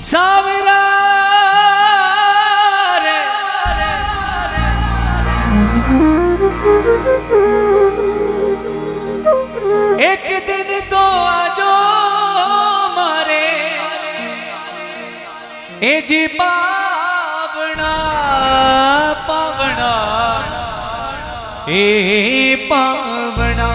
सावरा रे एक दिन तो आजो मारे ए जी पावना पावना ए पावना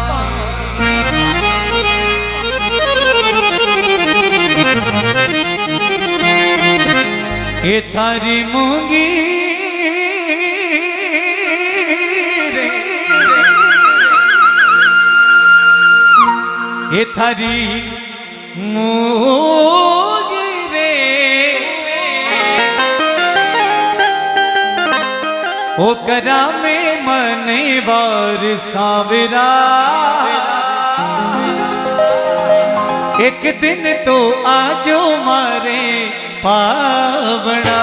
ए थारी मूंगी रे ए थारी मूंगी रे ओ करा में मने वार सावरा एक दिन तो आजो मारे पावना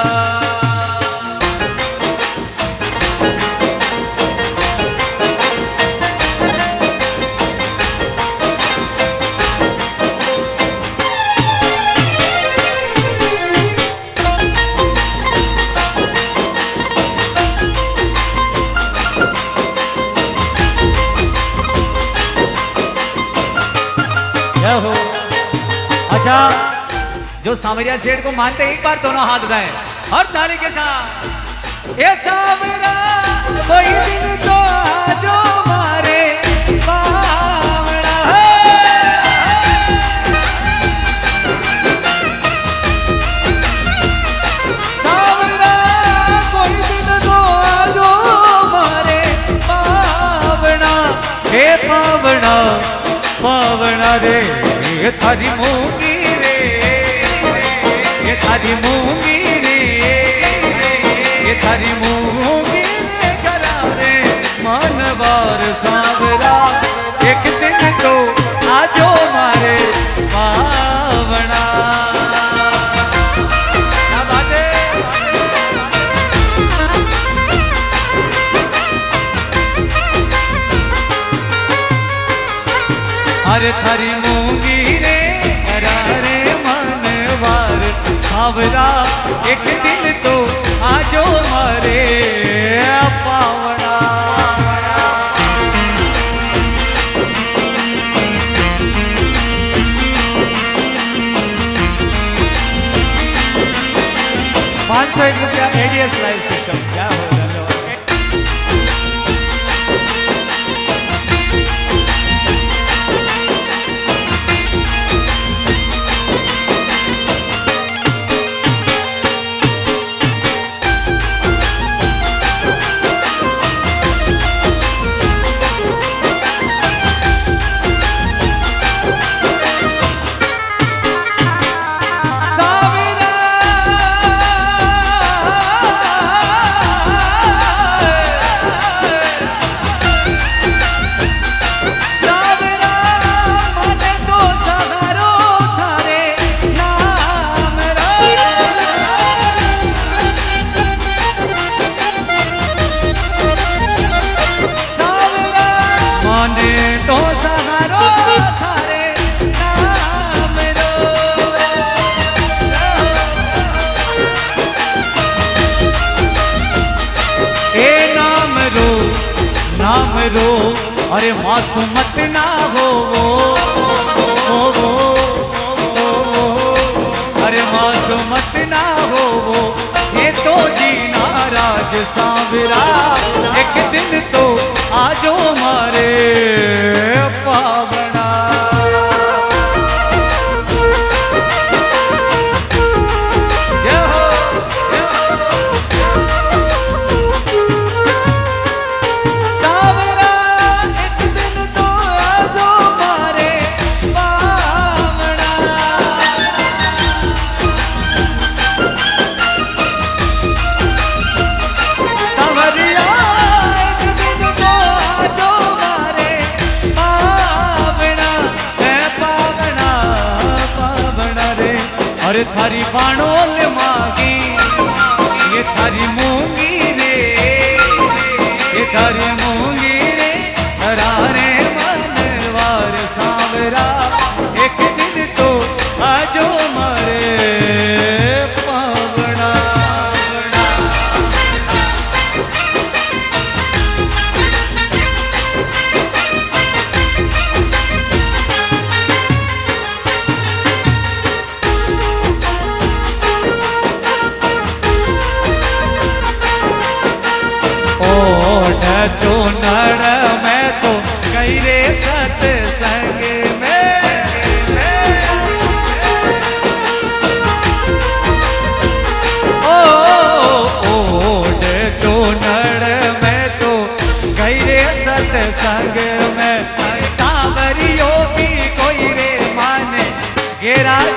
हो। अच्छा, जो सावरिया सेठ को मानते एक बार दोनों हाथ उठाए और ताली के साथ ये सावरा कोई दिन तो आजो मारे पावना सावरा कोई दिन तो आजो मारे पावना हे पावना पावना रे ये थारी मूंगी रे ये थारी मूंगी रे ये थारी मूंगी रे करा रे मनवार सावरा एक दिन तो आजो मारे पावना क्या बात है अरे थारी मूंगी रे करारे मनवार सावरा एक दिन तो आजो मारे पावना ₹501 एडीएस लाइव सिस्टम क्या हो नाम रो अरे मासूमत ना हो अरे मासूमत ना हो ये तो जीना राज सावरा एक दिन तो आजो मारे पावना अरे थारी बाणोल मांगी ये थारी मूंगी रे ये थारी मूंगी रे हरारे मनवार सावरा एक दिन तो आजो मारे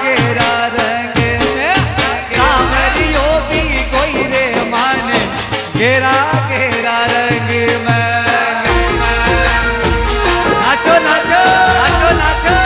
गेरा रंग में सावरियो भी कोई रे माने गेरा गेरा रंग में नाचो नाचो नाचो नाचो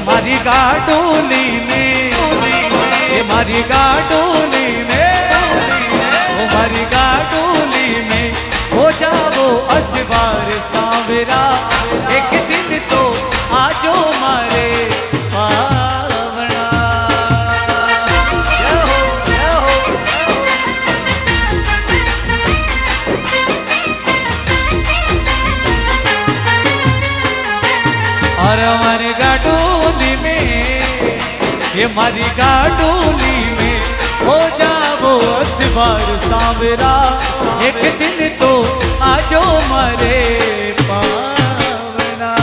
मारी गाडोली में मारी गाडोली में मारी गाडोली में हो जाओ असवार सांवरा एक दिन तो आजो मारे पावना जय हो जय हो और हमारे गाडोली में ये मारी गाडोली में हो जाओ असवार सांवरा एक दिन तो आजो मरे पावना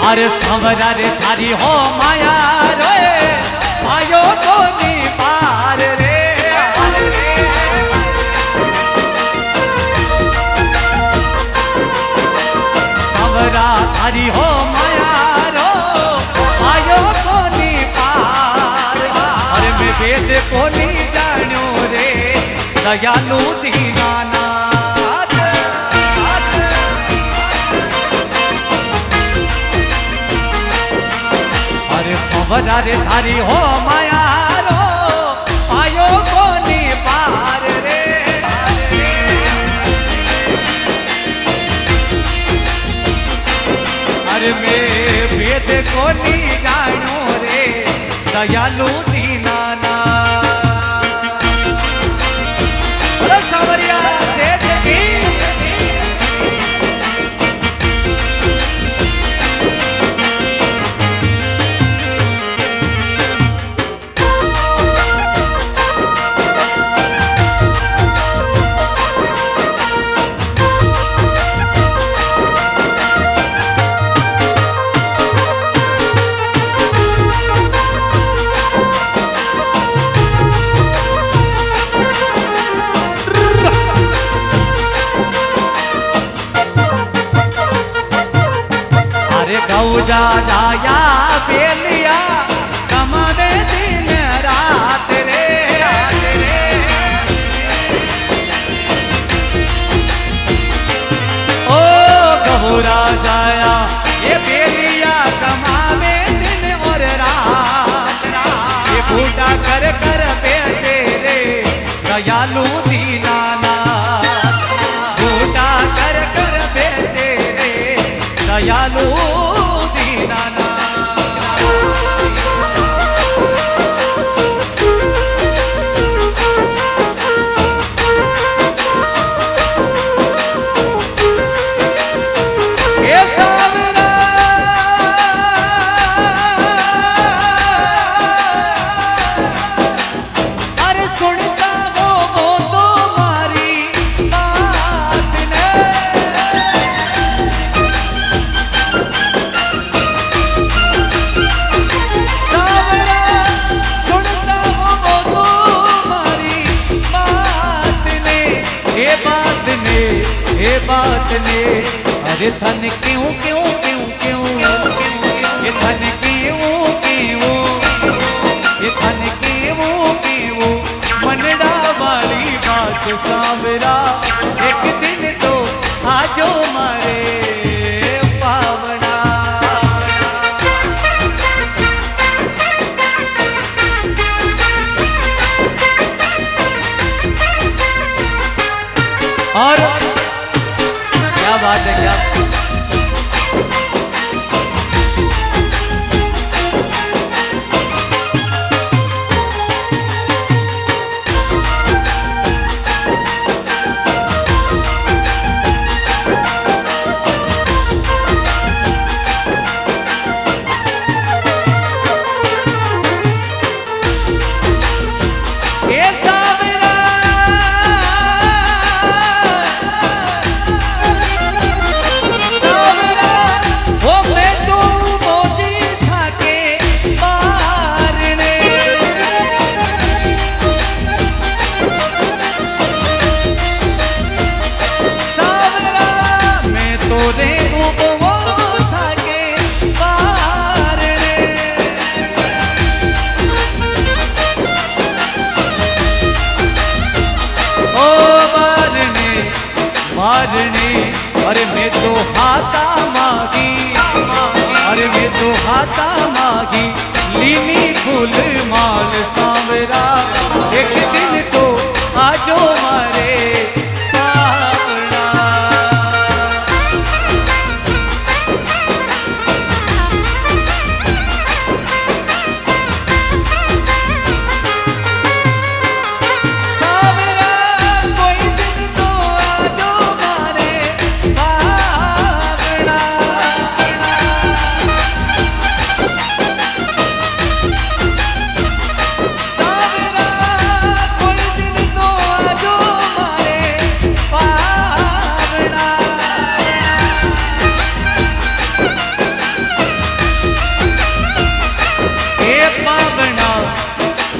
अरे सांवरा रे थारी हो माया रे आयो तो नी पार रे सांवरा थारी हो माया रो आयो तो नी पार अरे मैं वेद को नी जानो रे दयालु दीनाना सांवरा रे थारी हो माया रो आयो कोनी पार रे अरे मैं वेद कोनी जानो रे दयालु दीनाना बोलो सांवरिया सेठ की गौजा जाया बेलिया कमाने दिन रात रे ओ गौरा जाया ये बेलिया कमावे दिन और रात ये बूटा कर कर बेचे रे दयालु दीनाना बूटा कर कर बेचे रे दयालु दीनाना अरे सुनता वो तो ये बात ने अरे धन क्यों क्यों क्यों क्यों ये धन क्यों क्यों ये धन क्यों क्यों मनड़ा वाली बात सांवरा एक दिन तो आजो मारे पावना। और क्या बात है, क्या अरे मैं तो हाथा मागी, अरे मैं तो हाथा मागी लीनी फूल माल सांवरा एक दिन तो आजो मारे पावना।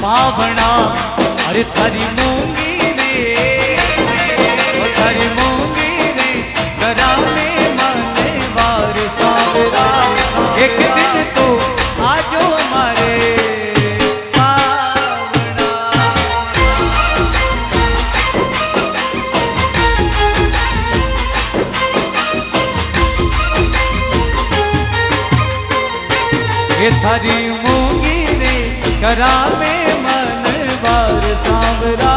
पावना अरे थारी मूंगी रे, थारी मूंगी रे करा में माने बार सांवरा एक दिन तो आजो मारे पावना। ये थारी मूंगी रे करा में सांवरा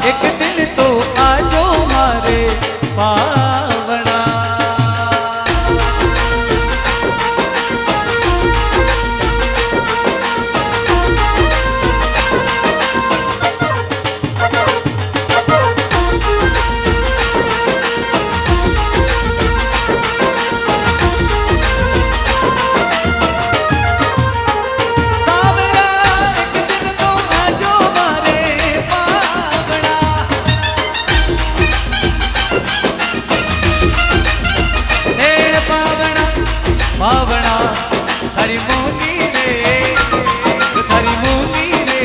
एक दिन तो आजो मारे पावना। पावना हरी मूंगी रे, हरी मूंगी रे,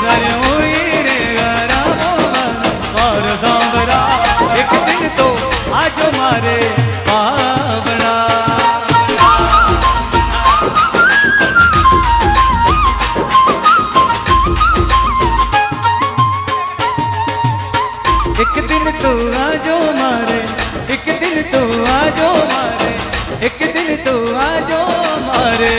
हरी मूंगी रे गरा और सांवरा एक दिन तो आज मारे पावना। एक दिन तो आजो मारे, एक दिन तो आजो मारे, एक दिन तो आजो मारे।